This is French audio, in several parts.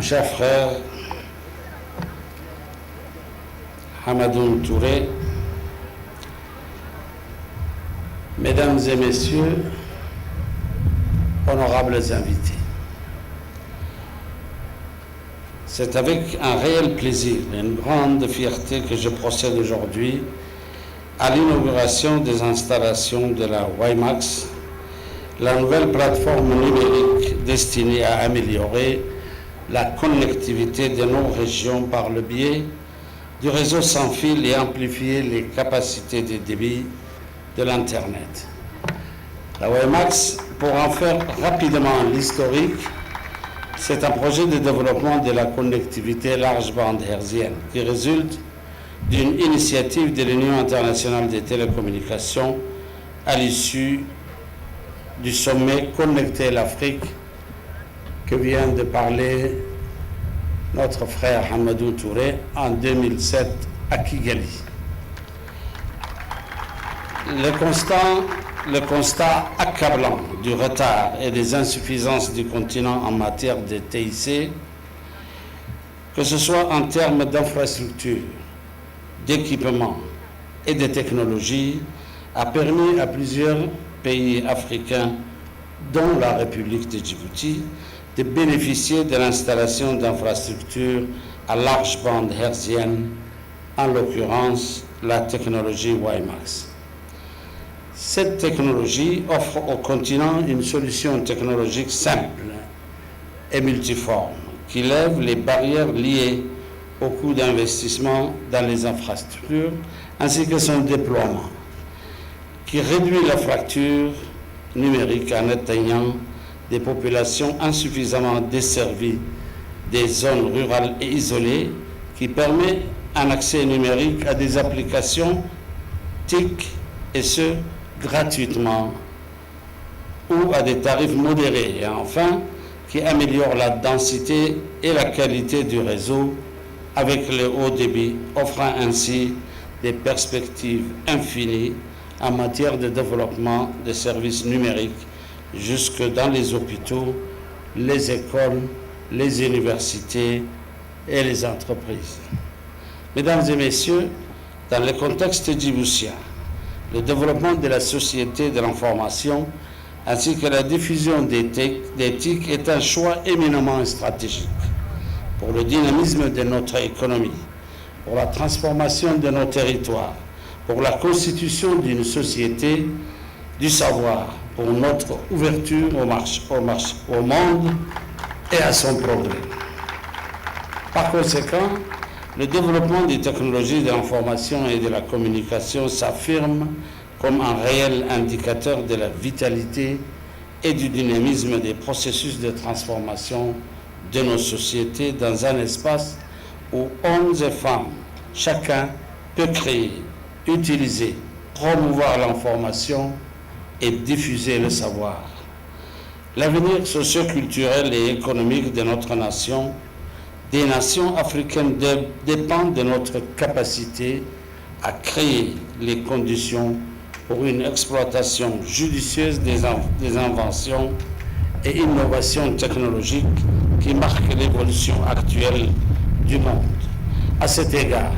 Mon cher frère Hamadoun Touré, mesdames et messieurs, honorables invités, c'est avec un réel plaisir et une grande fierté que je procède aujourd'hui à l'inauguration des installations de la WiMAX, la nouvelle plateforme numérique destinée à améliorer la connectivité de nos régions par le biais du réseau sans fil et amplifier les capacités de débit de l'Internet. La WiMAX, pour en faire rapidement l'historique, c'est un projet de développement de la connectivité large bande hertzienne qui résulte d'une initiative de l'Union internationale des télécommunications à l'issue du sommet Connecter l'Afrique que vient de parler notre frère Hamadoun Touré en 2007 à Kigali. Le constat accablant du retard et des insuffisances du continent en matière de TIC, que ce soit en termes d'infrastructures, d'équipements et de technologies, a permis à plusieurs pays africains, dont la République de Djibouti, de bénéficier de l'installation d'infrastructures à large bande hertzienne, en l'occurrence la technologie WiMAX. Cette technologie offre au continent une solution technologique simple et multiforme qui lève les barrières liées au coût d'investissement dans les infrastructures ainsi que son déploiement, qui réduit la fracture numérique en atteignant des populations insuffisamment desservies des zones rurales et isolées, qui permet un accès numérique à des applications TIC et ce, gratuitement ou à des tarifs modérés, et enfin, qui améliore la densité et la qualité du réseau avec le haut débit, offrant ainsi des perspectives infinies en matière de développement des services numériques jusque dans les hôpitaux, les écoles, les universités et les entreprises. Mesdames et messieurs, dans le contexte djiboutien, le développement de la société de l'information ainsi que la diffusion des TIC est un choix éminemment stratégique pour le dynamisme de notre économie, pour la transformation de nos territoires, pour la constitution d'une société du savoir, pour notre ouverture au monde et à son progrès. Par conséquent, le développement des technologies de l'information et de la communication s'affirme comme un réel indicateur de la vitalité et du dynamisme des processus de transformation de nos sociétés dans un espace où hommes et femmes, chacun peut créer, utiliser, promouvoir l'information et diffuser le savoir. L'avenir socio-culturel et économique de notre nation, des nations africaines, dépend de notre capacité à créer les conditions pour une exploitation judicieuse des inventions et innovations technologiques qui marquent l'évolution actuelle du monde. À cet égard,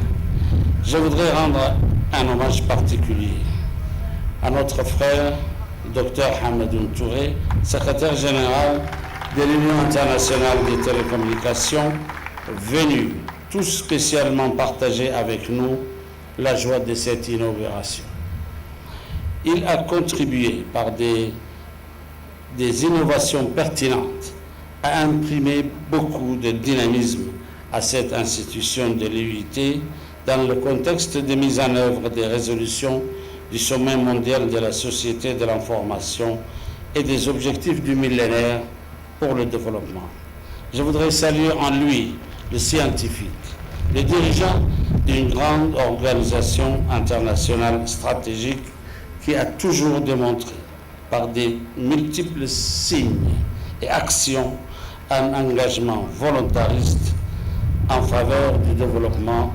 je voudrais rendre un hommage particulier à notre frère, Dr Hamadoun Touré, secrétaire général de l'Union internationale des télécommunications, venu tout spécialement partager avec nous la joie de cette inauguration. Il a contribué par des innovations pertinentes à imprimer beaucoup de dynamisme à cette institution de l'UIT dans le contexte de mise en œuvre des résolutions du sommet mondial de la société de l'information et des objectifs du millénaire pour le développement. Je voudrais saluer en lui le scientifique, le dirigeant d'une grande organisation internationale stratégique qui a toujours démontré par des multiples signes et actions un engagement volontariste en faveur du développement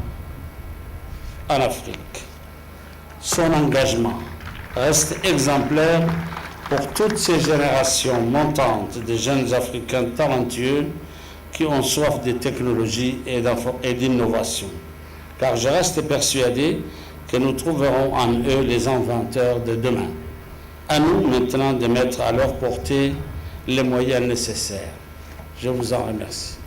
en Afrique. Son engagement reste exemplaire pour toutes ces générations montantes de jeunes Africains talentueux qui ont soif de technologie et d'innovation, car je reste persuadé que nous trouverons en eux les inventeurs de demain. À nous maintenant de mettre à leur portée les moyens nécessaires. Je vous en remercie.